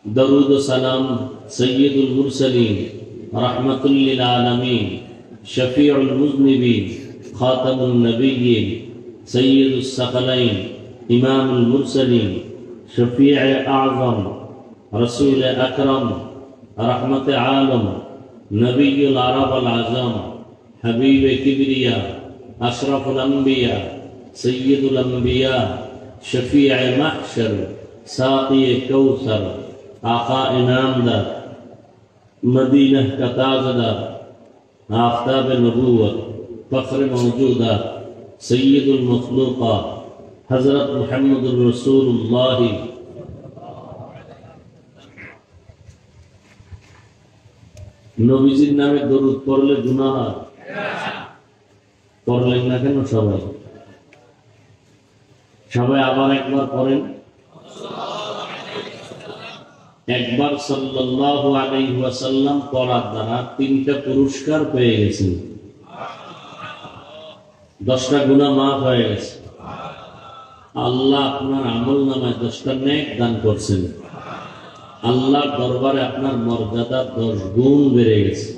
दरूद सलाम सय्यदुल मुरसलीन रहमतुल लिल आलमीन शफीउल मुज़निबीन खातमुन नबिय्यीन सय्यदुस सकलैन इमामुल मुरसलीन शफीअ आज़म रसूल अकरम रहमत आलम नबियुल अरब अल आज़म हबीब किबरिया अशरफुल अंबिया सय्यदुल अंबिया शफीअ महशर साक़ी कौसर आका इनामदार मदीना का ताजदार आफ़ताब नबूवत फ़ख्र मौजूदा सय्यदुल मखलूक़ात हज़रत मुहम्मदुर रसूलुल्लाह। नबीजिर नामे दरूद पढ़ले गुनाह पढ़लेन ना केन सबाई सबाई आबार एकबार पढ़ेन একবার সাল্লাল্লাহু আলাইহি ওয়াসাল্লাম পড়ার দ্বারা 3টা পুরস্কার পেয়ে গেছেন, 10টা গুনাহ মাফ হয়ে গেছে। আল্লাহ আপনার আমলনামায় 10টা নেক দান করছেন। আল্লাহর দরবারে আপনার মর্যাদা 10 গুণ বেড়ে গেছে।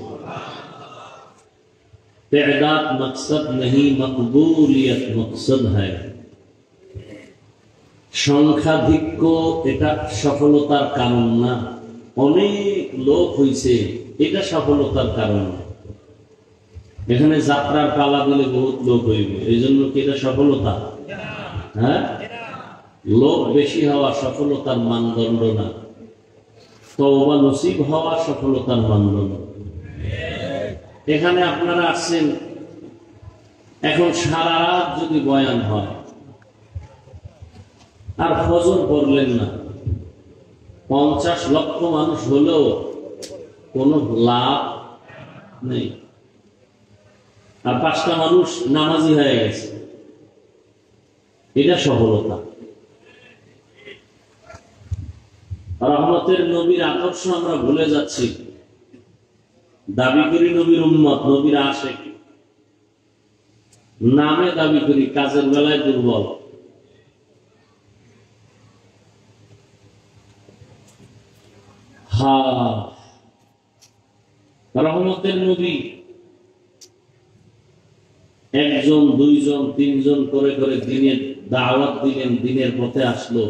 তা'দাদ মকসদ नहीं মকবুলিয়ত মকসদ है। সংখ্যাধিক্য এটা সফলতার কারণ না, অনেক লোক হইছে এটা সফলতার কারণ। এখানে যাত্রার পালা দিলে বহুত লোক হইবে, এই জন্য কি এটা সফলতা? হ্যাঁ, লোক বেশি হওয়া সফলতার মানদণ্ড না, তওবা নসিব হওয়া সফলতার মানদণ্ড। এখানে আপনারা আসছেন, এখন সারা রাত যদি বয়ান হয় আর ফজর পড়লেন না, 50 লক্ষ মানুষ হলেও কোনো লাভ নেই। আর 5টা মানুষ নামাজি হয়ে গেছে, এটা সফলতা। রহমতের নবীর আদর্শ আমরা ভুলে যাচ্ছি, দাবি করি নবীর উম্মত, নবীর আশিক, নামে দাবি করি, কাজের বেলায় দুর্বল। রহমতের নবী একজন, দুইজন, তিনজন করে করে দিনের দাওয়াত দিলেন, দিনের পথে আসলো।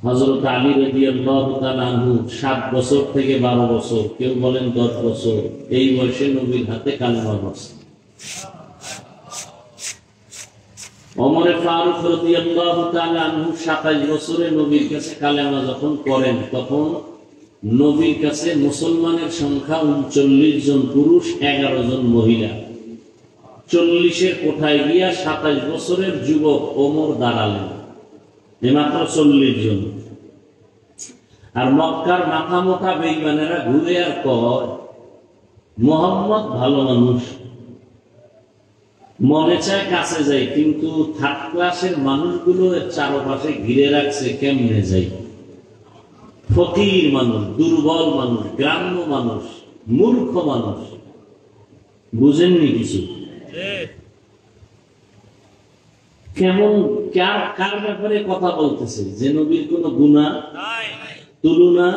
হযরত আলী রাদিয়াল্লাহু তাআলা আনহু 7 বছর থেকে 12 বছর, কেউ বলেন 10 বছর, এই বয়সে নবীর হাতে কালেমা পড়ছে। ওমর ফারুক রাদিয়াল্লাহু তাআলা আনহু 27 বছরে নবীর কাছে কালেমা যখন পড়েন, তখন নবীর কাছে মুসলমানের সংখ্যা 39 জন পুরুষ, 11 জন মহিলা। 40-এর কোঠায় গিয়া 27 বছরের যুবক ওমর দাঁড়ালেন, মাত্র 40 জন। আর মক্কার মাথা মোটা বেঈমানেরা ঘুরে আর কয় মুহাম্মদ ভালো মানুষ, মনে চায় কাছে যাই, কিন্তু থার্ড ক্লাসের মানুষগুলো এর চারপাশে ঘিরে রাখছে, কেমনে যাই? ফকির মানুষ, দুর্বল মানুষ, গ্রাম্য মানুষ, মূর্খ মানুষ, বুঝেননি কিছু। কেমন কার ব্যাপারে কথা বলতেছে? যে নবীর কোন গুনাহ তুলনা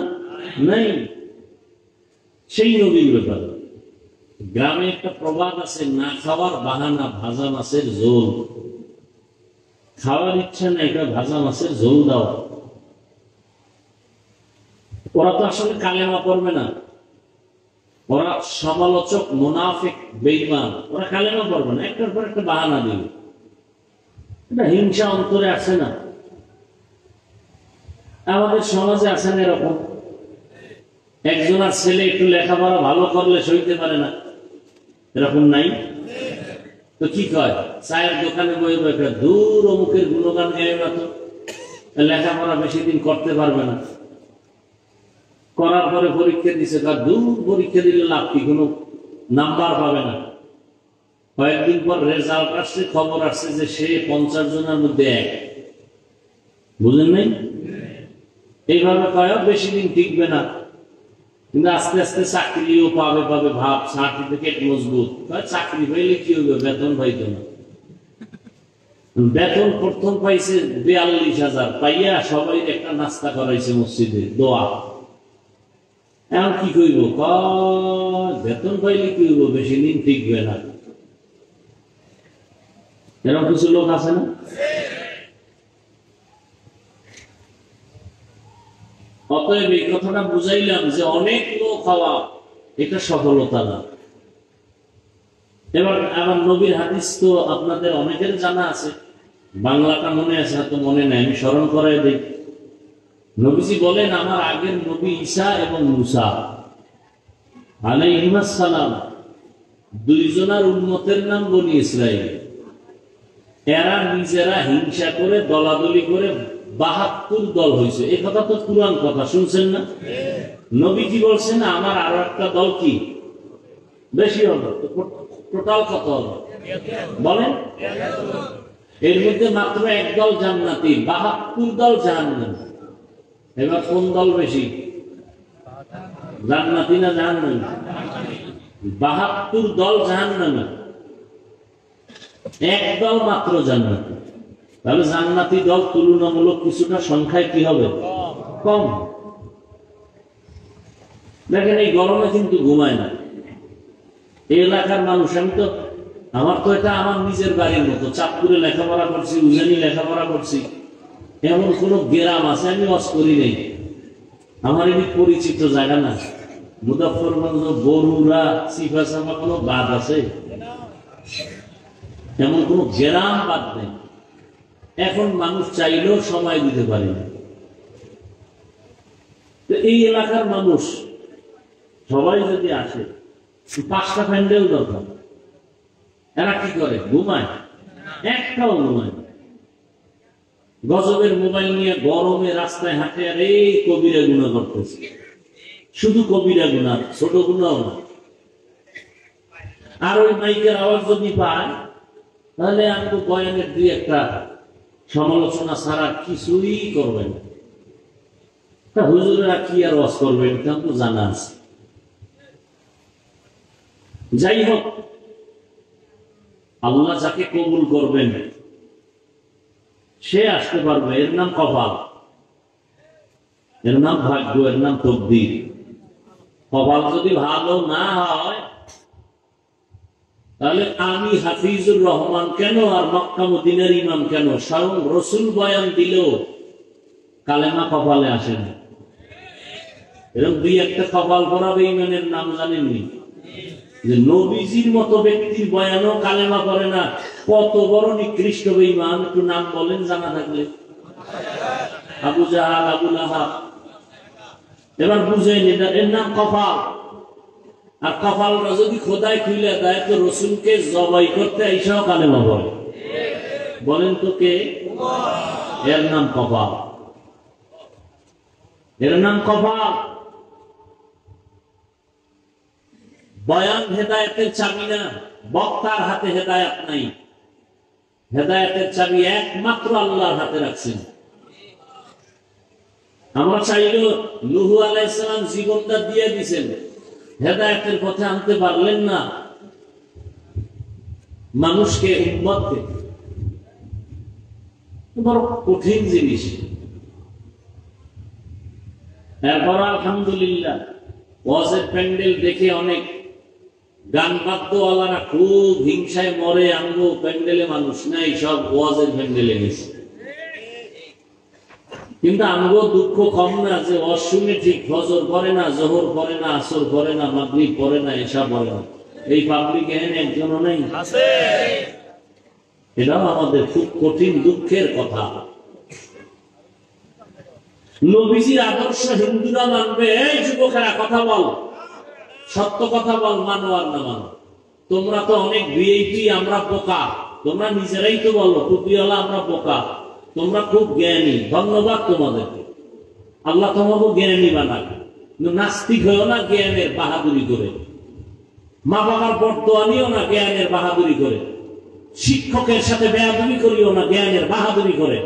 নাই, সেই নবীর ব্যাপারে। গ্রামে একটা প্রবাদ আছে, না খাওয়ার বাহানা ভাজা মাছের ঝোল। খাওয়ার ইচ্ছা নাই, এটা ভাজা মাছের ঝোল দাও। ওরা তো আসলে কালেমা পড়বে না, ওরা সমালোচক, মুনাফিক, বেঈমান, ওরা কালেমা পড়বে না, একটার পর একটা বাহানা দিবে। এটা হিংসা অন্তরে আছে না? আমাদের সমাজে আছে না এরকম? একজনের ছেলে একটু লেখাপড়া ভালো করলে সইতে পারে না, এরকম নাই? তো কি কয়, চায়ের দোকানে বই বই দূর অমুকের গুণগান গায়ে না, তো লেখাপড়া বেশি দিন করতে পারবে না। করার পরে পরীক্ষা দিছে, দূর পরীক্ষা দিলে লাভ কি, কোনো নাম্বার পাবে না। কয়েকদিন পর রেজাল্ট আসছে, খবর আসছে যে সে 50 জনের মধ্যে 1। বুঝেন নাই? এইভাবে কয় বেশি দিন টিকবে না, কিন্তু আস্তে আস্তে চাকরিও পাবে ভাব, সার্টিফিকেট মজবুত। চাকরি পাইলে কি হবে, বেতন পাইতো না। বেতন প্রথম পাইছে 42,000, পাইয়া সবাই একটা নাস্তা করাইছে মসজিদে, দোয়া। এখন কি কইব, বেতন পাইলে কি হইব, বেশি দিন টিকবে না। এরকম কিছু লোক আছে না? অতএব এই কথাটা বুঝাইলাম যে অনেক লোক হওয়া এটা সফলতা না। এবার আমার নবীর হাদিস তো আপনাদের অনেকের জানা আছে, বাংলাটা মনে আছে হয়তো মনে নাই, আমি স্মরণ করাই দিই। নবীজি বলেন, আমার আগের নবী ঈসা এবং মুসা আলাইহিস সালাম দুইজনার উম্মতের নাম বনি ইসরাইল। এরা নিজেরা হিংসা করে দলাদলি করে 72 দল হয়েছে। এই কথা তো পুরান কথা, শুনছেন না? নবী কি বলছেন, আমার আরো একটা দল কি বেশি হলো, টোটাল কত হলো বলেন? এর মধ্যে মাত্র এক দল জান্নাতি, 72 দল জাহান্নামী। এবার কোন দল বেশি, জান্নাতি না জাহান্নামী? 72 দল জাহান্নামী, এক দল মাত্র জান্নাতি। তাহলে জান্নাতি দল তুলনামূলক কিছুটা সংখ্যায় কি হবে, কম। দেখেন এই গরমে কিন্তু ঘুমায় না এই এলাকার মানুষ। আমি তো, আমার তো এটা আমার নিজের বাড়ির মতো। চাঁদপুরে লেখাপড়া করছি, উজানি লেখাপড়া করছি, এমন কোন গ্রাম আছে আমি ওয়াজ করি নেই। আমার এটি পরিচিত জায়গা না। মুজাফফরগঞ্জ, বরুড়া, সিফাসামা কোনো বাদ আছে? এমন কোন গ্রাম বাদ নেই। এখন মানুষ চাইলেও সময় দিতে পারে না। তো এই এলাকার মানুষ সবাই যদি আসে, 5টা প্যান্ডেল দরকার। এরা কি করে, ঘুমায়? একটাও ঘুমায় না। গজবের মোবাইল নিয়ে গরমে রাস্তায় হাঁটে আর এই কবিরা গুনাহ করতেছে। শুধু কবিরা গুনাহ, ছোট গুনাহ না। আর ওই মাইকের আওয়াজ যদি পায়, তাহলে আমি তো বয়ানের 2-1টা সমালোচনা ছাড়া কিছুই করবেন না। তা হুজুরেরা কি আর ওয়াজ করবেন, তা তো জানা আছে। যাই হোক, আল্লাহ যাকে কবুল করবেন সে আসতে পারবে। এর নাম কপাল, এর নাম ভাগ্য, এর নাম তকদির। কপাল যদি ভালো না হয়, তাহলে আমি হাফিজুর রহমান কেন আর মক্কা মদিনার ইমাম কেন, স্বয়ং রসুল বয়ান দিলেও কালেমা কপালে আসে না। এরকম 2-1টা কপাল পড়াবে ইমানের নাম জানেননি? যে নবীজির মতো ব্যক্তির বয়ানও কালেমা করে না, কত বড় নিকৃষ্ট বেঈমান, একটু নাম বলেন জানা থাকলে। আবু জাহাল, আবু লাহাব। এবার বুঝেন, এর নাম কপাল। আর কপালটা যদি খোদায় খুলে দেয়, তো রসুলকে জবাই করতে এইসব কালেমা বলে। বলেন তো কে? এর নাম কপাল, এর নাম কপাল। বয়ান হেদায়েতের চাবি না, বক্তার হাতে হেদায়েত নাই। হেদায়েতের চাবি একমাত্র আল্লাহর হাতে রাখছেন। আমরা চাইলেও নূহ আলাইহিস সালাম জীবনটা দিয়ে দিয়েছেন, হেদায়েতের পথে আনতে পারলেন না মানুষকে, উম্মতকে। বড় কঠিন জিনিস। এরপর আলহামদুলিল্লাহ ওয়াজের প্যান্ডেল দেখে অনেক গান বাদ্যওয়ালারা খুব হিংসায় মরে, আমগো প্যান্ডেলে মানুষ নাই, সব ওয়াজের প্যান্ডেলে গেছে। কিন্তু আমগো দুঃখ কম না যে ওয়াজ শুনে ঠিক ফজর পড়ে না, জোহর পড়ে না, আসর পড়ে না, মাগরিব পড়ে না, এসা পড়ে না। এই পাবলিক এখানে একজনও নেই। এটাও আমাদের খুব কঠিন দুঃখের কথা। নবীজির আদর্শ হিন্দুরা মানবে। এই যুবকেরা কথা বল, সত্য কথা বল, মানো আর না মানো। তোমরা তো অনেক ভিআইপি, আমরা বোকা। তোমরা নিজেরাই তো বলো টুপিওয়ালা আমরা বোকা, তোমরা খুব জ্ঞানী। ধন্যবাদ তোমাদেরকে, আল্লাহ তোমাকে জ্ঞানী বানাক। নাস্তিক হয়েও না জ্ঞানের বাহাদুরি করে, মা বাবার বরদোয়া নিও না জ্ঞানের বাহাদুরি করে, শিক্ষকের সাথে বেয়াদবি করিও না জ্ঞানের বাহাদুরি করে।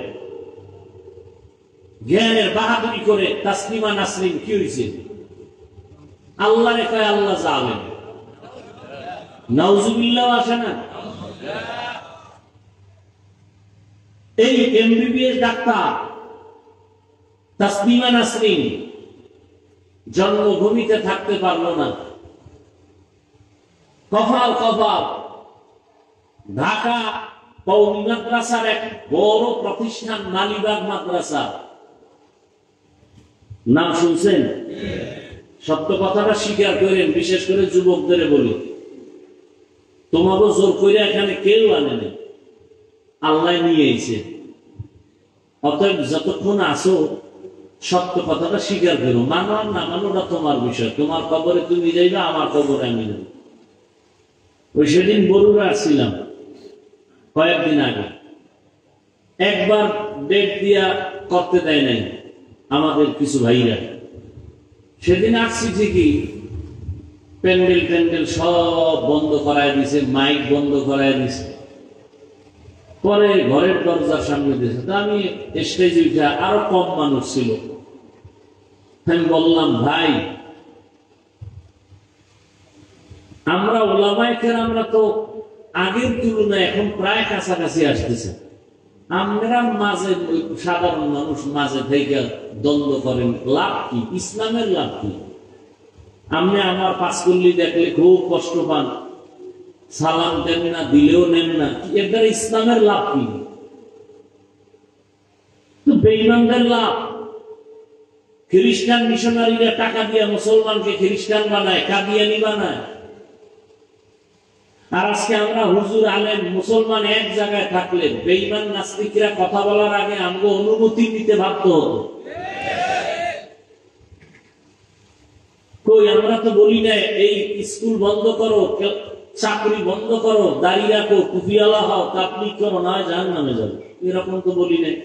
জ্ঞানের বাহাদুরি করে তাসলিমা নাসরিন কি হয়েছে? আল্লাহরে কয় আল্লাহ জালেম, নাউজুবিল্লাহ আসে না? এই এমবিবিএস ডাক্তার তাসলিমা নাসরিন জন্মভূমিতে থাকতে পারলো না। কপাল কপাল ঢাকা কওমি মাদ্রাসার এক বড় প্রতিষ্ঠান মালিবাগ মাদ্রাসা, নাম শুনছেন? সত্য কথাটা স্বীকার করেন, বিশেষ করে যুবকদের বলি, তোমাকে জোর করে এখানে কেউ আনে না, আল্লাহ নিয়ে এসে। অতএব যতক্ষণ আসো সত্য কথাটা স্বীকার করো, মানো আর না মানো ওটা তোমার বিষয়। তোমার কবরে তুমি যাইবা, আমার কবরে আমি যাবো। ওই সেদিন বরুড়া আসছিলাম কয়েকদিন আগে, একবার ডেট দিয়া করতে দেয় নাই আমাদের কিছু ভাইরা। সেদিন আসছি ঠিকই, প্যান্ডেল ট্যান্ডেল সব বন্ধ করায় দিছে, মাইক বন্ধ করায় দিছে। পরে ঘরের দরজার সামনে দিয়েছে, তা আমি স্টেজে উঠে, আরো কম মানুষ ছিল, আমি বললাম, ভাই আমরা ওলামায়ে কেরামরা তো আগের তুলনায় এখন প্রায় কাছাকাছি আসতেছে, আমরা মাঝে সাধারণ মানুষ মাঝে থেকে দ্বন্দ্ব করেন, লাভ কি? ইসলামের লাভ কি? আপনি আমার পাঁচকল্লি দেখলে খুব কষ্ট পান, সালাম দেন না, দিলেও নেন না, এর দ্বারা ইসলামের লাভ কি? তো বেঈমানদের লাভ। খ্রিস্টান মিশনারিরা টাকা দিয়ে মুসলমানকে খ্রিস্টান বানায়, কাদিয়ানি বানায়। আর আজকে আমরা হুজুর আলেম মুসলমান এক জায়গায় থাকলে বেঈমান নাস্তিকরা কথা বলার আগে আমাকে অনুমতি দিতে বাধ্য হতো। কই, আমরা তো বলি না এই স্কুল বন্ধ করো, চাকরি বন্ধ করো, দাঁড়িয়ে রাখো, টুপিওয়ালা হও, তাবলীগ করো, না জাহান্নামে যাবে, এরকম তো বলি নাই।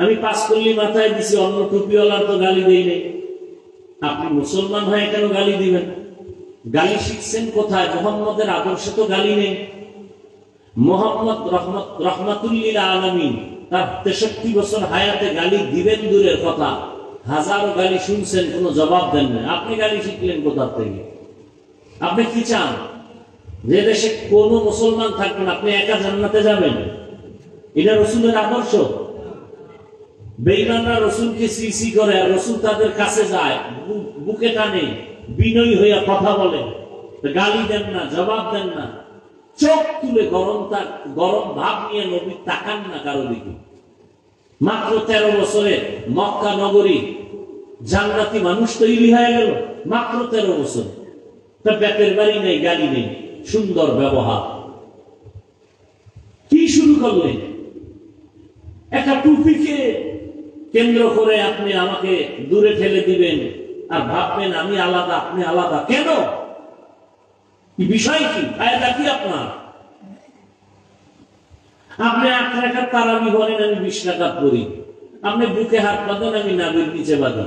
আমি পাঁচকল্লি মাথায় দিছি, অন্য টুপিওয়ালার তো গালি দেই নাই। আপনি মুসলমান হয়ে কেন গালি দিবেন? গালি শিখছেন কোথায়? মুহাম্মদের আদর্শে তো গালি নেই। মুহাম্মদ রহমাতুল্লিল আলামিন তার 63 বছর হায়াতে গালি দিবেন দূরের কথা, হাজারো গালি শুনছেন, কোনো জবাব দেন না। আপনি গালি শিখলেন কোথা থেকে? আপনি কি চান? যে দেশে কোনো মুসলমান থাকবেন, আপনি একা জান্নাতে যাবেন? এটা রসুলের আদর্শ? বেঈমানরা রসুলকে সিসি করে, আর রসুল তাদের কাছে যায়, বুকে টানে, বিনয়ী হইয়া কথা বলে, গালি দেন না, জবাব দেন না, চোখ তুলে গরম ভাব নিয়ে নবী তাকান না কারো দিকে। মাত্র 13 বছরে মক্কা নগরী জান্নাতি মানুষ তৈরি হয়ে গেল, মাত্র 13 বছর। তার ব্যাপের বাড়ি নেই, গালি নেই, সুন্দর ব্যবহার। কি শুরু করলেন? একটা টুপিকে কেন্দ্র করে আপনি আমাকে দূরে ঠেলে দিবেন আর ভাববেন আমি আলাদা, আপনি আলাদা। কেন? বিষয় কি? ফায়দা কি আপনার? আপনি 8 রাকাত তারাবি বলেন, আমি 20 রাকাত পড়ি। আপনি বুকে হাত বাঁধেন, আমি নাভির নিচে বাঁধি।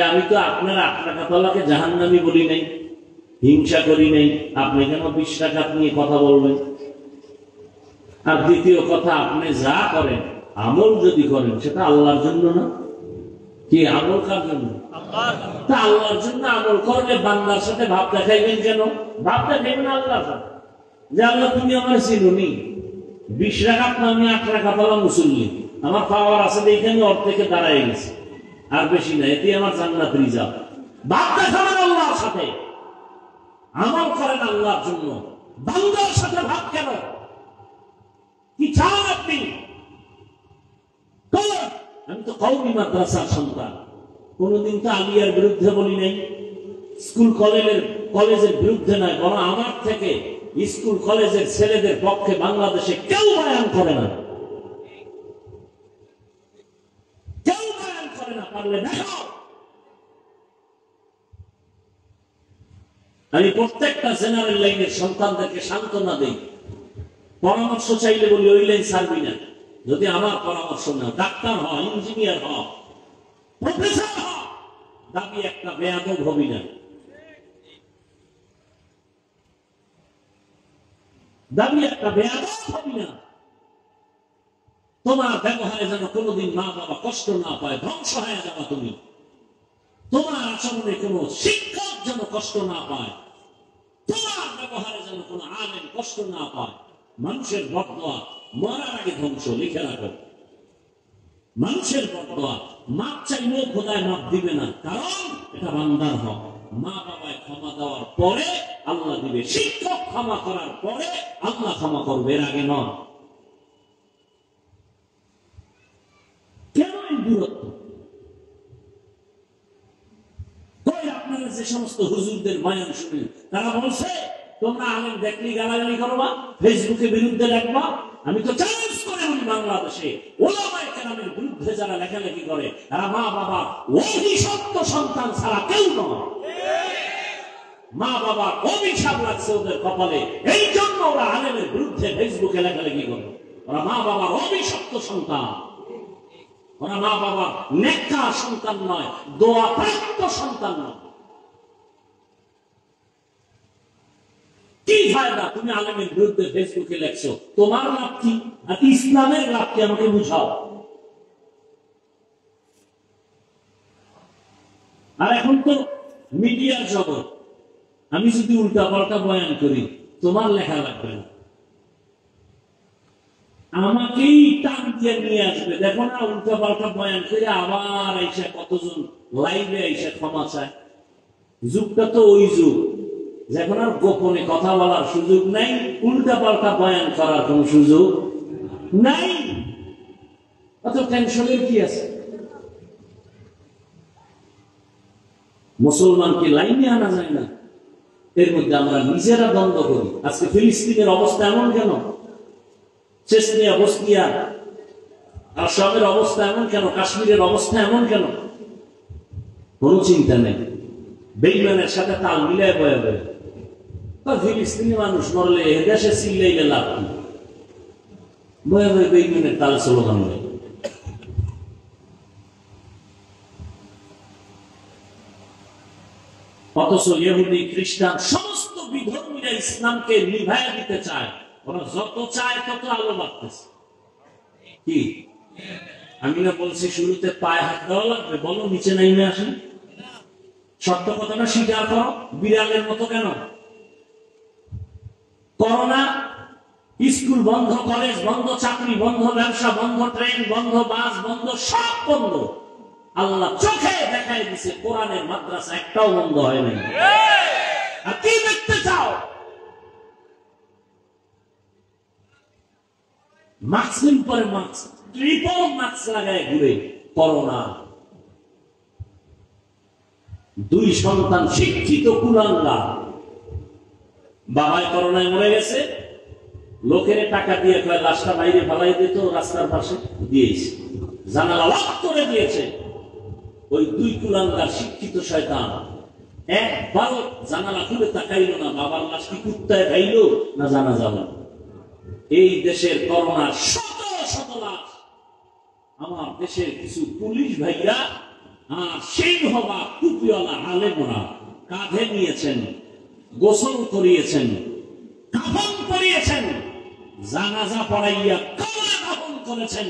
আমি তো আপনার 8 রাকাত ওয়ালাকে জাহান্নামী বলি নাই, হিংসা করি নাই। আপনি কেন 20 রাকাত নিয়ে কথা বলবেন? আর দ্বিতীয় কথা, আপনি যা করেন, আমল যদি করেন, সেটা আল্লাহর জন্য না। কি আমল কার জন্য? তা আল্লাহর জন্য আমল করলে বান্দার সাথে ভাব দেখাইবেন কেন? ভাব দেখাইবেন আল্লাহর সাথে, যে আল্লাহ তুমি আমার চিনুনি। 20 রাকাত না, আমি 8 রাকাত ওয়ালা মুসল্লি, আমার পাওয়ার আছে দেখে আমি অর্ধেকে দাঁড়ায় গেছি, আর বেশি না, এতে আমার জান্নাত রিজার্ভ। ভাব দেখাবেন আল্লাহর সাথে, আমল করেন আল্লাহর জন্য, বান্দার সাথে ভাব কেন? কি চান আপনি? আমি তো কওমি মাদ্রাসার সন্তান, কোনদিন তো আলিয়ার বিরুদ্ধে বলি নাই, স্কুল কলেজের বিরুদ্ধে নয়, বরং আমার থেকে স্কুল কলেজের ছেলেদের পক্ষে বাংলাদেশে কেউ বয়ান করে না, কেউ বয়ান করে না। পারলে দেখো, আমি প্রত্যেকটা জেনারেল লাইনের সন্তানদেরকে সান্ত্বনা দেই, পরামর্শ চাইলে বলি ওই লাইন ছাড়বি না, যদি আমার পরামর্শ নাও, ডাক্তার হ, ইঞ্জিনিয়ার হ, প্রফেসর হ, দাবি একটা বেয়াদব হবি না, দাবি একটা বেয়াদব হবি না। তোমার ব্যবহারে যেন কোনোদিন মা বাবা কষ্ট না পায়, ধ্বংস হয়ে যাবা তুমি। তোমার আচরণে কোনো শিক্ষক যেন কষ্ট না পায়, তোমার ব্যবহারে যেন কোনো আলেম কষ্ট না পায়। মানুষের বদদোয়া মরার আগে ধ্বংস, লিখে রাখো। মানুষের বদদোয়া। মাপ চাইলেও খোদায় মাপ দিবে না, কারণ এটা বান্দার হক। মা বাবায় ক্ষমা দেওয়ার পরে আল্লাহ দিবে, শিক্ষক ক্ষমা করার পরে আল্লাহ ক্ষমা করবে, এর আগে নয়। কেন এই দূরত্ব? কই আপনারা যে সমস্ত হুজুরদের বয়ান শুনেন, তারা বলছে তোমরা আলেম দেখলি গালাগালি করবা, ফেসবুকে বিরুদ্ধে লেখবা। আমি তো চ্যালেঞ্জ করে বলি, বাংলাদেশে ওলামায়ে কেরামের বিরুদ্ধে যারা লেখালেখি করে তারা মা বাবা অভিশপ্ত সন্তান ছাড়া কেউ নয়। মা বাবার অভিশাপ লাগছে ওদের কপালে, এই জন্য ওরা আলেমের বিরুদ্ধে ফেসবুকে লেখালেখি করে। ওরা মা বাবার অভিশপ্ত সন্তান, ওরা মা বাবার নেককার সন্তান নয়, দোয়া প্রাপ্ত সন্তান নয়। কি ফায়দা তুমি আলেমের বিরুদ্ধে ফেসবুকে লেখছো? তোমার লাভ কি আর ইসলামের লাভ কি? আমাকে বুঝাও। আর এখন তো মিডিয়ার জগৎ, আমি যদি উল্টা পাল্টা বয়ান করি তোমার লেখা লাগবে না, আমাকেই টান দিয়ে নিয়ে আসবে। দেখো না, উল্টা পাল্টা বয়ান করে আবার আইসা কতজন লাইভে আইসা ক্ষমা চায়। যুগটা তো ওই যুগ যখন আর গোপনে কথা বলার সুযোগ নাই, উল্টা পাল্টা বয়ান করার কোন সুযোগ নাই। অত টেনশনের কি আছে? মুসলমানকে লাইনে আনা যায় না, এর মধ্যে আমরা নিজেরা দ্বন্দ্ব করি। আজকে ফিলিস্তিনের অবস্থা এমন কেন? চেচনিয়া, বসনিয়া, আসামের অবস্থা এমন কেন? কাশ্মীরের অবস্থা এমন কেন? কোন চিন্তা নেই, বেঈমানের সাথে তাল মিলায় বয়ে বয়ে। ফিলিস্তিনি মানুষ মরলে এ দেশে চিল্লাইলে লাভ কি? বয়ে বয়ে বেঈমানের তাল স্লোগান নেই। অথচ ইহুদি, খ্রিস্টান সমস্ত বিধর্মীরা ইসলামকে নিভাইয়া দিতে চায়। ওরা যত চায় তত আলো বাড়তেছে। কি আমি না বলছি শুরুতে পায়ে হাত দেওয়া লাগবে? বলো, নিচে নাইমে আসেন। সত্য কথাটা স্বীকার করো। বিড়ালের মতো কেন? করোনা, স্কুল বন্ধ, কলেজ বন্ধ, চাকরি বন্ধ, ব্যবসা বন্ধ, ট্রেন বন্ধ, বাস বন্ধ, সব বন্ধ। আল্লাহ চোখে দেখাই দিছে, কোরআনের মাদ্রাসা একটাও বন্ধ হয় নাই। আর কি দেখতে চাও? মাস্কের পরে মাস্ক, ট্রিপল মাস্ক লাগায় ঘুরে করোনা। 2 সন্তান শিক্ষিত কুলাঙ্গার, বাবায় করোনায় মরে গেছে, লোকের টাকা দিয়ে কয় লাশটা বাইরে ফালাই দিত, রাস্তার পাশে দিয়েছে, জানালা লক করে দিয়েছে। ওই 2 কুলাঙ্গার শিক্ষিত শয়তান একবারও জানালা খুলে তাকাইল না, বাবার লাশ কি কুত্তায় খাইল না জানা যাবে। এই দেশের করোনার শত শত লাশ আমার দেশের কিছু পুলিশ ভাইরা আর সেই হবা টুপিওয়ালা আলেমরা কাঁধে নিয়েছেন, গোসল করিয়েছেন, কাফন পরিয়েছেন, জানাজা পড়াইয়া কবরে দাফন করেছেন।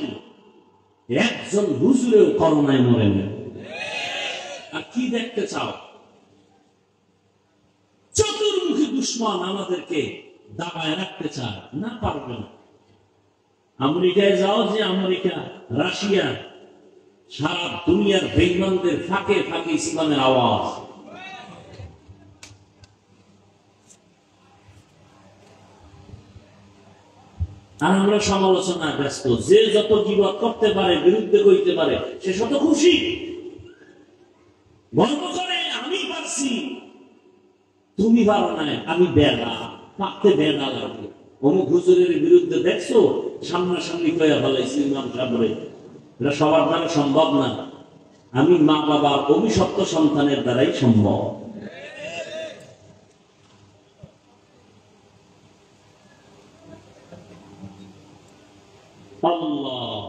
একজন হুজুরেও করোনায় মরেন। আর কি দেখতে চাও? চতুর্মুখী দুশ্মন আমাদেরকে দাবায় রাখতে চায়, না পারবে না। আমেরিকায় যাও, যে আমেরিকা, রাশিয়া, সারা দুনিয়ার বেঈমানদের ফাঁকে ফাঁকে ইসলামের আওয়াজ। আর আমরা সমালোচনা ব্যস্ত। যে যত গীবত করতে পারে, বিরুদ্ধে কইতে পারে, সে শত খুশি, গর্ব করে আমি পারছি, তুমি পারো না, আমি বেড়া, পাকতে বেড়া লাগবে। অমুক হুজুরের বিরুদ্ধে দেখছো, সামনাসামনি কয়া ফেলাইছি ইমাম সাহেবরে। এটা সবার দ্বারা সম্ভব না। আমি মা বাবার অভিশপ্ত সন্তানের দ্বারাই সম্ভব। আল্লাহ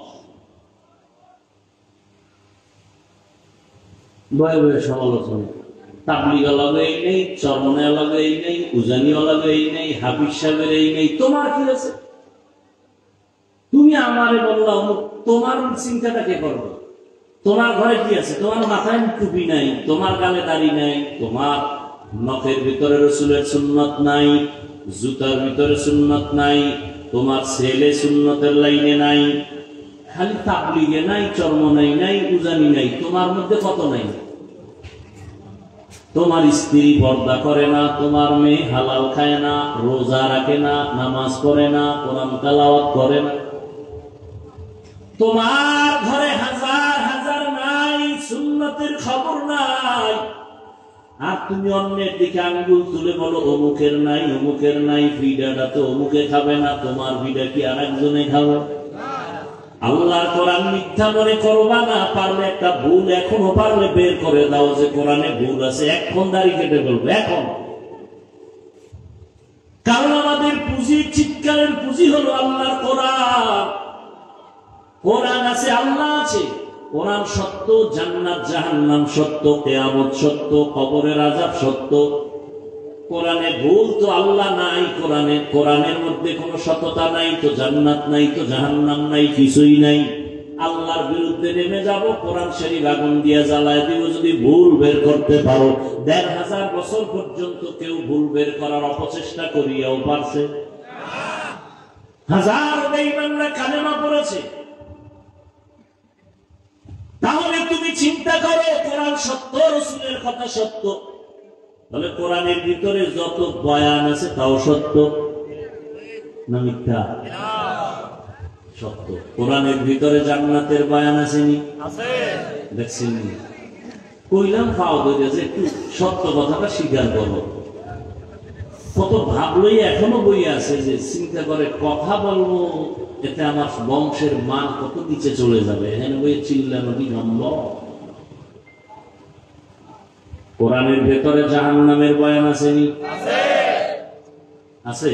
ভয়ে ভয়ে সমালোচনা। তাবলিগ লাগে এই নেই, চরমনে লাগে এই নেই, উজানি লাগে এই নেই, হাফিজ সাহেবের এই নেই। তোমার কি আছে? তুমি আমারে বললা অমুক, তোমার চিন্তাটা কে করবে? তোমার ঘরে কি আছে? তোমার মাথায় টুপি নাই, তোমার গালে দাড়ি নাই, তোমার নখের ভিতরে রসুলের সুন্নত নাই, জুতার ভিতরে সুন্নত নাই, তোমার ছেলে সুন্নতের লাইনে নাই, খালি তাবলিগে নাই, চরমনাই নাই, উজানি নাই, তোমার মধ্যে কত নাই? তোমার স্ত্রী পর্দা করে না, তোমার মেয়ে হালাল খায় না, রোজা রাখে না, নামাজ পড়ে না, কোরআন তেলাওয়াত করে না, তোমার ঘরে হাজার হাজার নাই, সুন্নতের খবর নাই, আর তুমি অন্যের দিকে আঙ্গুল তুলে বলো অমুকের নাই, অমুকের নাই, ভিডাটা তো অমুকে খাবে না, তোমার ভিডা কি আর একজনে খাবে? আল্লাহর কোরআন মিথ্যা মনে করবা না, পারলে একটা ভুল এখনো পারলে বের করে দাও যে কোরআনে ভুল আছে, এখন দাড়ি কেটে বলবো এখন। কারণ আমাদের পুঁজি, চিৎকারের পুঁজি হলো আল্লাহর কোরআন। কোরআন আছে, আল্লাহ আছে, কোরআন সত্য, জান্নাত জাহান্নাম সত্য, কিয়ামত সত্য, কবরের আযাব সত্য। কোরআনে ভুল তো আল্লাহ নাই, কোরআনের মধ্যে কোনো সততা নাই, তো জান্নাত নাই, তো জাহান্নাম নাই, কিছুই নাই। আল্লাহর বিরুদ্ধে নেমে যাব, কোরআন শরীফ আগুন দিয়ে জ্বালায় দিব যদি ভুল বের করতে পারো। ১,৫০০ বছর পর্যন্ত কেউ ভুল বের করার অপচেষ্টা করিয়াও পারছে? হাজার বেঈমানরা কালেমা পড়েছে। তাহলে তুমি চিন্তা করো, কোরআন সত্য, রাসূলের কথা সত্য, তাহলে কোরআনের ভিতরে যত বয়ান আছে তাও সত্য না মিথ্যা? সত্য। কোরআনের ভিতরে জান্নাতের বয়ান আসেনি? দেখছেন? কইলাম পাও ধরে যে একটু সত্য কথাটা স্বীকার করো। কত ভাবলই এখনো বই আছে যে চিন্তা করে কথা বলবো, এতে আমার বংশের মান কত নিচে চলে যাবে, এখানে বই চিল্লানো কি সম্ভব? কোরআনের ভেতরে জাহান্নামের বয়ান আসেনি? আছে।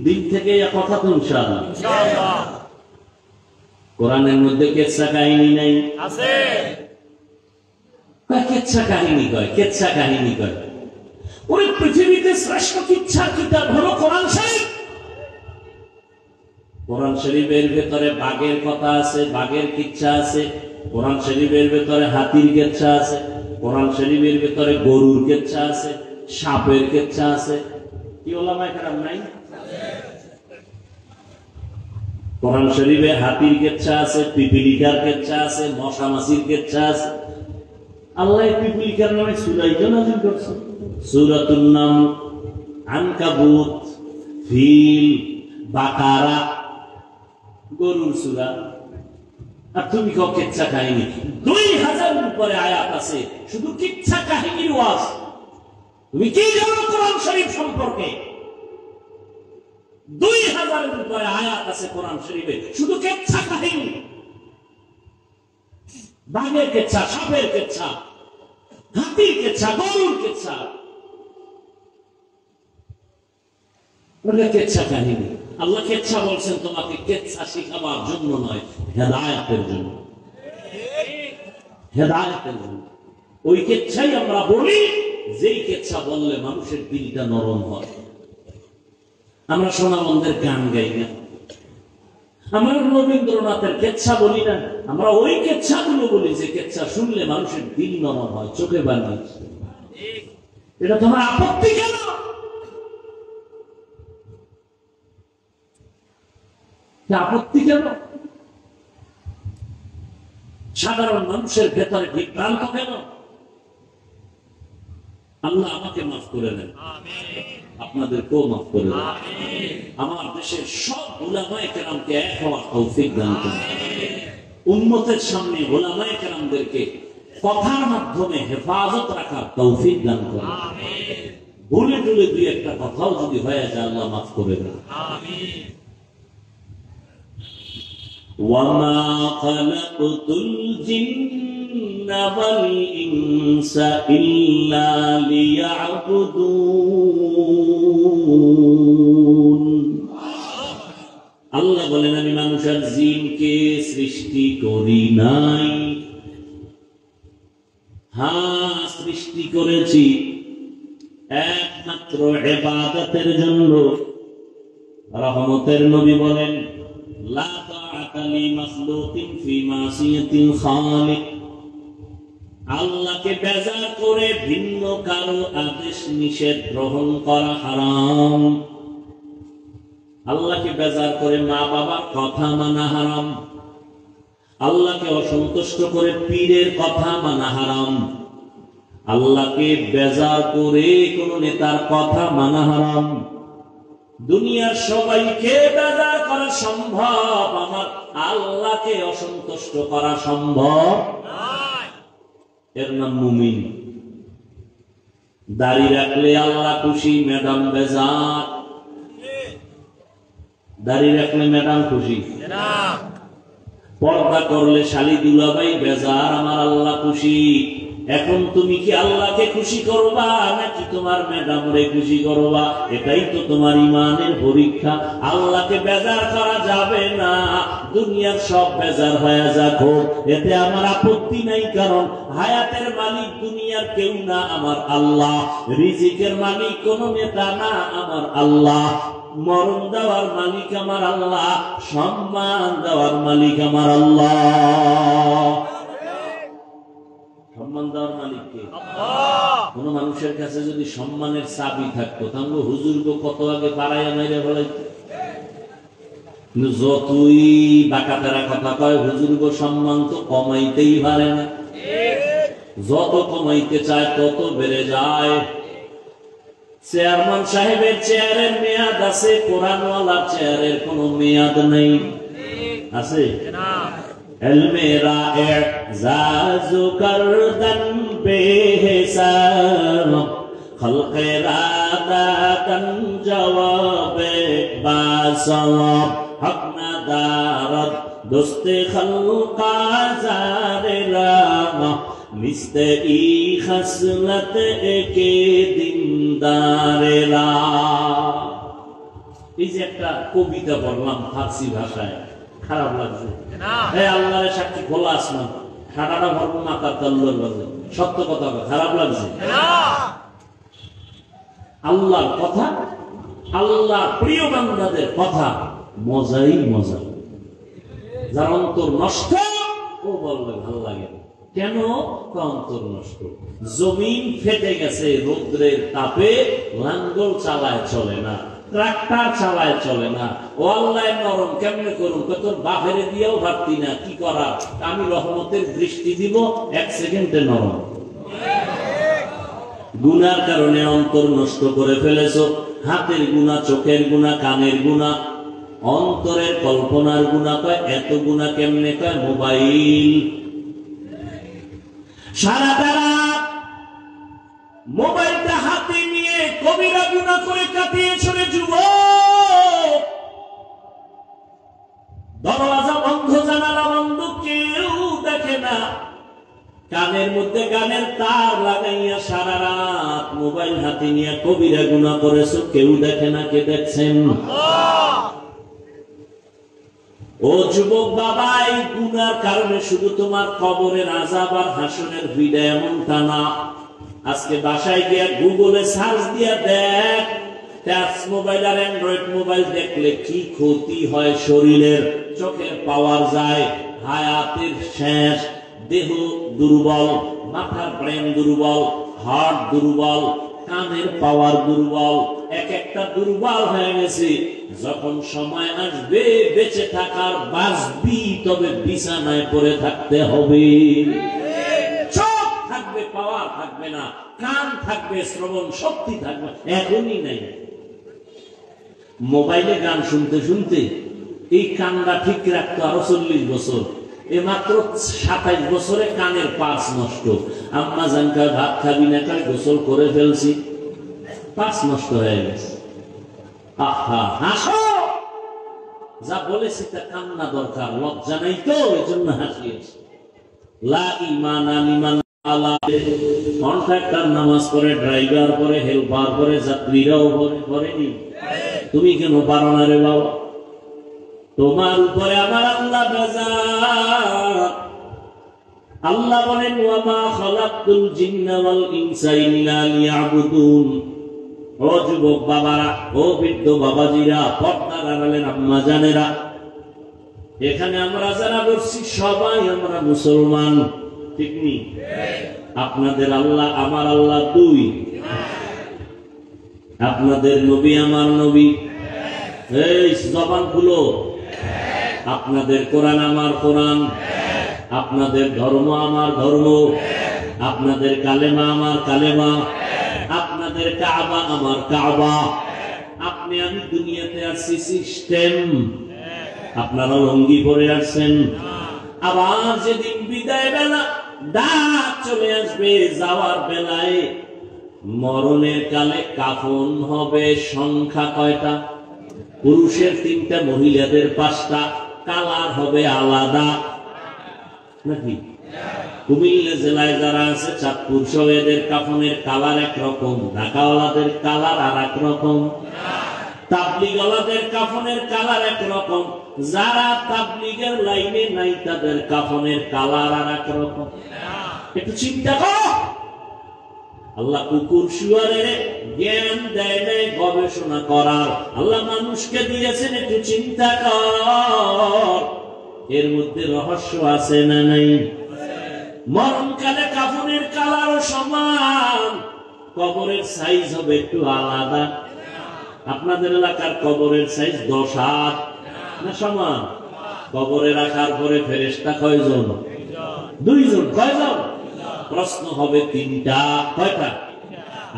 দিন থেকে কথা তো ইনশাআল্লাহ। কোরআনের মধ্যে কেচ্ছা কাহিনী নাই? আছে। কেচ্ছা কাহিনী কয়, কেচ্ছা কাহিনী কয়। ওই পৃথিবীতে শ্রেষ্ঠ কিচ্ছার কিতাব হলো কোরআন শরীফ। কোরআন শরীফের ভেতরে বাঘের কথা আছে, বাঘের কিচ্ছা আছে। কোরআন শরীফের ভেতরে হাতির কেচ্ছা আছে, কোরআন শরীফের ভেতরে গরুর কেচ্ছা আছে, সাপের কেচ্ছা আছে। কি ওলামায়ে কেরাম নাই? কোরআন শরীফে হাতির কেচ্ছা আছে, পিপিলিকার কেচ্ছা আছে, মশা মাছির কেচ্ছা আছে। আল্লাহ পিপিলিকার নামে সূরা নাযিল করছে, সূরাতুন নাম, আনকাবুত, ফিল, বাকারা, গরুর সূরা। আর তুমি কও কিচ্ছা কাহিনী। ২,০০০ উপরে আয়াত আছে শুধু কিচ্ছা কাহিনীর ওয়াজ। তুমি কি জানো কোরআন শরীফ সম্পর্কে? ২,০০০ উপরে আয়াত আছে কোরআন শরীফে শুধু কিচ্ছা কাহিনী। বাঘের কেচ্ছা, সাপের কেচ্ছা, হাতির কেচ্ছা, গরুর কেচ্ছা, কেচ্ছা কাহিনী। আল্লাহ কেচ্ছা বলছেন তোমাকে কেচ্ছা শিখাবার জন্য নয়, হেদায়েতের জন্য। হেদায়েতের জন্য। ওই কেচ্ছাই আমরা বলি, যেই কেচ্ছা বললে মানুষের দিলটা নরম হয়। আমরা সোনামন্দের গান গাই না, আমরা রবীন্দ্রনাথের কেচ্ছা বলি না, আমরা ওই কেচ্ছাগুলো বলি যে কেচ্ছা শুনলে মানুষের দিল নরম হয়, চোখে পানি। এটা তোমার আপত্তি কেন? আপত্তি কেন? সাধারণ মানুষের ভেতরে বিভ্রান্ত কেন? আল্লাহ আমাকে মাফ করে দেন, আপনাদেরকেও মাফ করে দেন। আমার দেশের সব উলামায়ে কেরামকে এক হওয়ার তৌফিক দান করেন। উম্মতের সামনে উলামায়ে কেরামদেরকে কথার মাধ্যমে হেফাজত রাখার তৌফিক দান করেন। ভুলে টুলে দুই একটা কথাও যদি হয়ে যায় আল্লাহ মাফ করে দেন। وَمَا خَلَقْتُ الْجِنَّ وَالْإِنسَ إِلَّا لِيَعْبُدُونِ। আল্লাহ বলেন আমি মানুষ আর জিনকে সৃষ্টি করি নাই, হ্যাঁ সৃষ্টি করেছি একমাত্র ইবাদতের জন্য। রহমতের নবী বলেন লা তাআতা লি মাখলুকিন ফি মাসিয়াতিল খালিক। আল্লাহকে বেজার করে ভিন্ন কারো আদেশ নিষেধ গ্রহণ করা হারাম। আল্লাহকে বেজার করে মা বাবার কথা মানা হারাম, আল্লাহকে অসন্তুষ্ট করে পীরের কথা মানা হারাম, আল্লাহকে বেজার করে কোন নেতার কথা মানা হারাম। দুনিয়ার সবাইকে বেজার করা সম্ভব, আমার আল্লাহকে অসন্তুষ্ট করা সম্ভব নয়। এর নাম মুমিন। দাড়ি রাখলে আল্লাহ খুশি, ম্যাডাম বেজার। দাড়ি রাখলে ম্যাডাম খুশি, পর্দা করলে শালি দুলাভাই বেজার, আমার আল্লাহ খুশি। এখন তুমি কি আল্লাহকে খুশি করবা নাকি তোমার ম্যাডাম রে খুশি করবা? এটাই তো তোমার ইমানের পরীক্ষা। আল্লাহকে বেজার করা যাবে না, দুনিয়ার সব বেজার হয়ে যাক, এতে আমার আপত্তি নাই, কারণ হায়াতের মালিক দুনিয়ার কেউ না, আমার আল্লাহ। রিজিকের মালিক কোন নেতা না, আমার আল্লাহ। মরণ দেওয়ার মালিক আমার আল্লাহ, সম্মান দেওয়ার মালিক আমার আল্লাহ। সম্মান দেওয়ার মালিক কে? কোন মানুষের কাছে যদি সম্মানের চাবি থাকতো তাহলে হুজুরকে কত আগে পাড়াইয়া মেরে ফেলাইতো। কিন্তু যতই বাঁকাতেরা কথা কয়, হুজুরকে সম্মান তো কমাইতেই পারে না। যত কমাইতে চায় তত বেড়ে যায়। চেয়ারম্যান সাহেবের চেয়ারের মেয়াদ আছে, কোরআনওয়ালার চেয়ারের কোন মেয়াদ নেই। আছে? এলমেরাজু করদন বেহিসাব খলকে রাদাতন জওয়াবে বাসওয়াব হক না দারদ দোস্তে খলকা জারেলা মিস্তে ই খসলত একে দিনদারেলা। এই যে একটা কবিতা বললাম ফার্সি ভাষায়, খারাপ লাগছে? আল্লাহর সাক্ষী খোলা আসমান, ঠাডাটা ভরবো মাথার তাল্লুর বাজে, সত্য কথা খারাপ লাগছে? আল্লাহর কথা, আল্লাহ প্রিয় বান্দাদের কথা মজাই মজা। যার অন্তর নষ্ট ও বলবে ভালো লাগে। কেন? অন্তর নষ্ট। জমিন ফেটে গেছে রৌদ্রের তাপে, লাঙ্গল চালায় চলে না, ট্রাক্টর চালায় চলে না। ও আল্লাহ নরম কেমনে করুন? তোর বাপেরে দিয়েও ভাবতি না, কি করা? আমি রহমতের দৃষ্টি দিব, 1 সেকেন্ডে নরম। গুনার কারণে অন্তর নষ্ট করে ফেলেছো। হাতের গুণা, চোখের গুণা, কানের গুণা, অন্তরের কল্পনার গুণা। কয় এত গুণা কেমনে? কয় মোবাইল। সারা রাত মোবাইলটা হাতে নিয়ে কবিরা গুনাহ করে কাটিয়েছে রে যুবক। দরওয়াজা বন্ধ, জানালা বন্ধ, কেউ দেখে না। কানের মধ্যে গানের তার লাগাইয়া সারা রাত মোবাইল হাতে নিয়ে কবিরা গুনাহ করেছো, কেউ দেখে না। কে দেখছেন? ও যুবক বাবা, এই গুনার কারণে শুধু তোমার কবরের আযাব আর হাসরের ভিড় এমনটা না। আজকে বাসায় গিয়ে গুগলে সার্চ দিয়ে দেখ, টাচ মোবাইল আর অ্যান্ড্রয়েড মোবাইল দেখলে কি ক্ষতি হয় শরীরের। চোখের পাওয়ার যায়, হায়াতের শেষ, দেহ দুর্বল, মাথার ব্রেন দুর্বল, হার্ট দুর্বল, কানের পাওয়ার দুর্বল, এক একটা দুর্বল হয়ে গেছে। যখন সময় আসবে বেঁচে থাকার, বাঁচবি, তবে বিছানায় পড়ে থাকতে হবে। চোখ থাকবে, পাওয়ার থাকবে না, কান থাকবে, শ্রবণ শক্তি থাকবে, এখনই নাই। মোবাইলে গান শুনতে শুনতে এই কানটা ঠিক রাখতো আরো 40 বছর। এ মাত্র 27 বছরে কানের পার্স নষ্ট। আম্মা জানকা ভাত খাবি না, কাল গোসল করে ফেলছি, পার্স নষ্ট হয়ে গেছে। আহা, হাসো। যা বলেছি তা কান্না দরকার, লজ্জা নাই তো, এই জন্য হাসিয়েছি। লা ঈমানা লিমান আলা। কন্ট্রাক্টর নামাজ পড়ে, ড্রাইভার পড়ে, হেল্পার পড়ে, যাত্রীরাও পড়েনি। তুমি কেন পারো না রে বাবা? তোমার উপরে আমার আল্লাহ বেজার। আল্লাহ বলেন, ওয়া মা খালাকতুল জিন্না ওয়াল ইনসা ইল্লা লিয়াবুদুন। ও যুবক বাবারা, ও বৃদ্ধ বাবাজিরা, পর্দার আড়ালের আম্মা জানেরা, এখানে আমরা যারা বসছি সবাই আমরা মুসলমান, ঠিক নি? আপনাদের আল্লাহ আমার আল্লাহ দুই, আপনাদের নবী আমার নবী। এই জবান খুলো। আপনাদের কোরআন আমার কোরআন, আপনাদের ধর্ম আমার ধর্ম, আপনাদের কালেমা আমার কালেমা, আপনাদের কাবা আমার কাবা। আপনি আমি দুনিয়াতে আসছি সিস্টেম, আপনারা লঙ্গি পরে আসছেন। আবার যেদিন বিদায় বেলা ডাক চলে আসবে, যাওয়ার বেলায় মরণের কালে কাফন হবে সংখ্যা কয়টা? পুরুষের 3টা, মহিলাদের 5টা, কালার হবে আলাদা নাকি? কুমিল্লা জেলায় যারা আছে, চাঁদপুর সহ, এদের কাফনের কালার একরকম, ঢাকাওয়ালাদের কালার আর এক রকম, তাবলিগওয়ালাদের কাফনের কালার একরকম, যারা তাবলিগের লাইনে নাই তাদের কাফনের কালার আর এক রকম। একটু চিন্তা করো। আল্লাহ কুকুর শুয়ারের জ্ঞান দেয় নাই গবেষণা করার, আল্লাহ মানুষকে দিয়েছেন একটু চিন্তা কর। এর মধ্যে রহস্য আছে না নাই? মরণকালে কাফনের কালারও সমান, কবরের সাইজ হবে একটু আলাদা। আপনাদের এলাকার কবরের সাইজ 10 হাত না সমান? কবরে রাখার পরে ফেরেশতা কয়জন? 2 জন। কয়জন? প্রশ্ন হবে 3টা। কয়টা?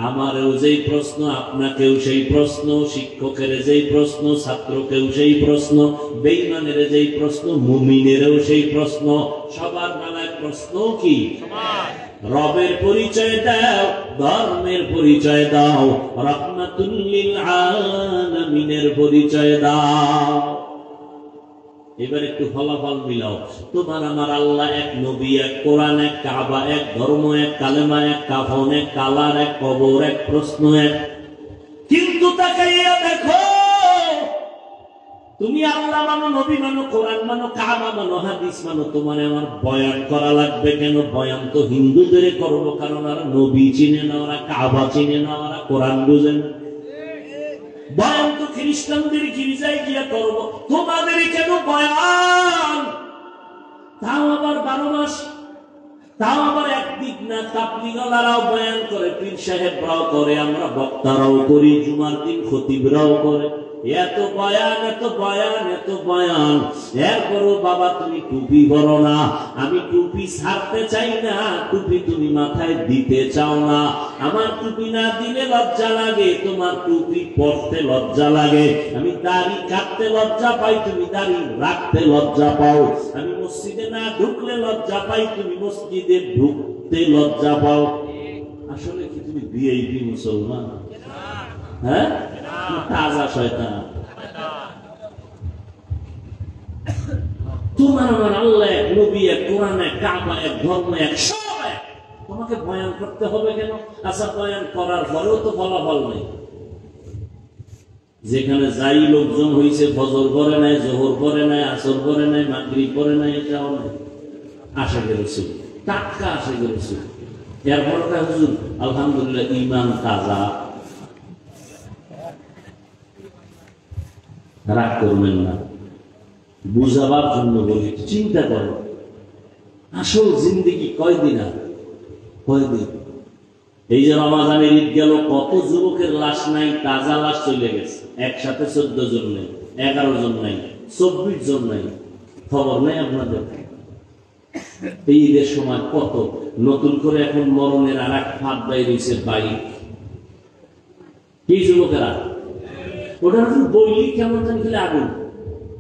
আমারও যেই প্রশ্ন, আপনাকেও সেই প্রশ্ন, শিক্ষকের যেই প্রশ্ন, ছাত্রকেও সেই প্রশ্ন, বেঈমানের যেই প্রশ্ন, মুমিনেরও সেই প্রশ্ন। সবার বেলায় প্রশ্ন কি? রবের পরিচয় দাও, ধর্মের পরিচয় দাও, রাহমাতুল লিল আলামিনের পরিচয় দাও। এবার একটু ফলাফল মিলাও। তোমার আমার আল্লাহ এক, নবী এক, কোরআন এক, কাবা এক, ধর্ম এক, কালেমা এক, কাফন এক, কালার এক, কবর এক, প্রশ্ন এক। কিন্তু তাকাইয়া দেখো, তুমি আল্লাহ মানো, নবী মানো, কোরআন মানো, কাবা মানো, হাদিস মানো, তোমার আমার বয়ান করা লাগবে কেন? বয়ান তো হিন্দুদের করবো, কারণ ওরা নবী চিনে না, ওরা কাবা চিনে না, ওরা কোরআন বুঝে না। বয়ান তো খ্রিস্টানদের গির্জায় গিয়ে করবো, তোমাদের কেন বয়ান? তাও আবার 12 মাস, তাও আবার একদিক না। তাবলীগওয়ালারাও বয়ান করে, পীর সাহেবরাও করে, আমরা বক্তারাও করি, জুমার দিন খতিবরাও করে। এত বয়ান, এত বয়ান, এত বয়ান, এরপরও বাবা তুমি টুপি পরো না। আমি টুপি ছাড়তে চাই না, টুপি তুমি মাথায় দিতে চাও না। আমার টুপি না দিলে লজ্জা লাগে, তোমার টুপি পরতে লজ্জা লাগে। আমি দাড়ি কাটতে লজ্জা পাই, তুমি দাড়ি রাখতে লজ্জা পাও। আমি মসজিদে না ঢুকলে লজ্জা পাই, তুমি মসজিদে ঢুকতে লজ্জা পাও। আসলে কি তুমি ভিআইপি মুসলমান? হ্যাঁ, তাজা শয়তান। তোমার আমার আল্লাহ এক, নবী এক, কোরআন এক, কাবা এক, ধর্ম এক, সব এক। তোমাকে বয়ান করতে হবে কেন? আচ্ছা, বয়ান করার পরেও তো ফলাফল নেই। যেখানে যাই লোকজন হয়েছে, ফজর পরে নাই, জোহর পরে নাই, আসর পরে নাই, মাগরিব পরে নাই, এটাও নাই। আশাকে রসুল, টাটকা আশাকে রসুল। এরপর হুজুর আলহামদুলিল্লাহ ইমান তাজা। রাগ করবেন না, বুঝাবার জন্য বলি। চিন্তা করো, আসল জিন্দেগি কয়দিন? আর কয়দিন? এই যে রমাজানের ঈদ গেল, কত যুবকের লাশ নাই, তাজা লাশ চলে গেছে। একসাথে 14 জন নেই, 11 জন নাই, 24 জন নাই, খবর নেই আপনাদের? এই ঈদের সময় কত নতুন করে এখন মরণের আর এক ফাঁদ বাইর হয়েছে। বাইক কি যুবকেরা, ওটা বইলি কেমন জানি খেলে আগুন,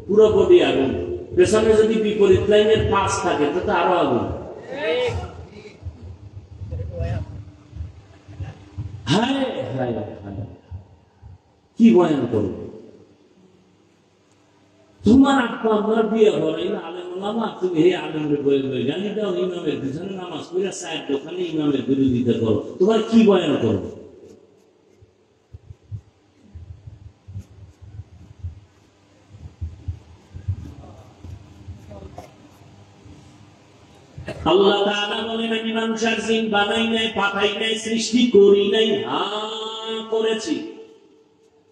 পুরো বডি আগুন। পেছনে যদি বিপরীত লাইনের 5 থাকে তো আরো আগুন। হায় হায় হায়, কি বয়ান করবো? তোমার আত্মা আপনার বিয়ে করে আলেম ওলামা, তুমি হে আলেমের বই বই গালি দাও, ইমামের পিছনে নামাজ পড়ে চায়ের দোকানে ইমামের বিরোধিতা করো, তোমার কি বয়ান করবো? আল্লাহ তাআলা বলেন, আমি মানুষ আর জিন বানাই নাই, পাঠাই নাই, সৃষ্টি করি নাই। হ্যাঁ করেছি,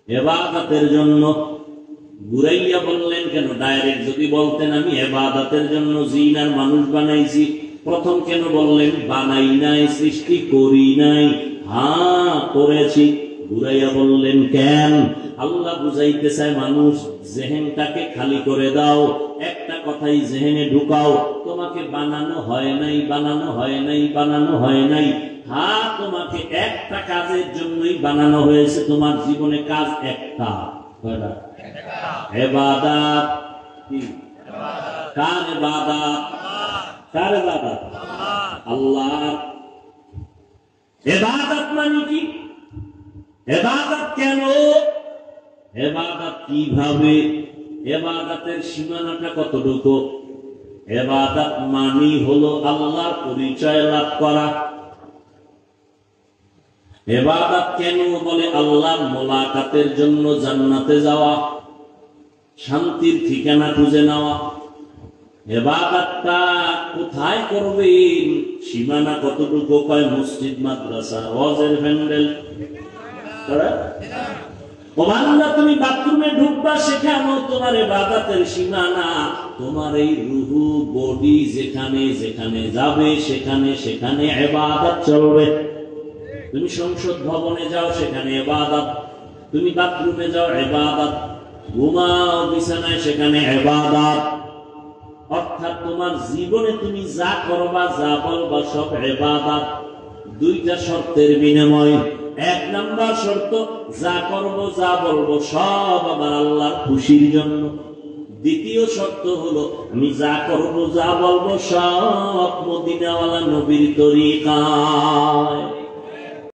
ইবাদতের জন্য। ঘুরাইয়া বললেন কেন? ডাইরেক্ট যদি বলতেন আমি ইবাদতের জন্য জিন আর মানুষ বানাইছি, প্রথম কেন বললেন বানাই নাই, সৃষ্টি করি নাই? হ্যাঁ করেছি। ঘুরাইয়া বললেন, কেন? আল্লাহ বুঝাইতে চায় মানুষ, জেহেনটাকে খালি করে দাও, একটা কথাই জেহেনে ঢুকাও, তোমাকে বানানো হয় নাই, বানানো হয় নাই, বানানো হয় নাই। হ্যাঁ, তোমাকে একটা কাজের জন্যই বানানো হয়েছে। তোমার জীবনে কাজ একটা, ইবাদত। কি? কার ইবাদত? কার ইবাদত? আল্লাহ। ইবাদত মানে কি? ইবাদত কেন? ইবাদত কিভাবে? ইবাদতের সীমানাটা কতটুকু? ইবাদত মানে হলো আল্লাহর পরিচয় লাভ করা। ইবাদত কেন বলে? আল্লাহর মোলাকাতের জন্য জান্নাতে যাওয়া, শান্তির ঠিকানা খুঁজে নেওয়া। ইবাদতটা কোথায় করবেন? সীমানা কতটুকু? কয় মসজিদ, মাদ্রাসা, ওয়াজের প্যান্ডেল। ও বান্দা, তুমি বাথরুমে ঢুকবা, সেখানেও তোমার ইবাদতের সীমানা। তোমার এই রুহু বডি যেখানে যেখানে যাবে, সেখানে সেখানে ইবাদত চলবে। তুমি সংসদ ভবনে যাও, সেখানে ইবাদত। তুমি বাথরুমে যাও, ইবাদত। ঘুমাও বিছানায়, সেখানে ইবাদত। অর্থাৎ তোমার জীবনে তুমি যা করবা, যা বলবা, সব ইবাদত। দুইটা শর্তের বিনিময়। এক নাম্বার শর্ত, যা করব যা বলবো সব আমার আল্লাহর খুশির জন্য। দ্বিতীয় শর্ত হলো, আমি যা করব যা বলবো সব মদিনাওয়ালা নবীর তরিকায়।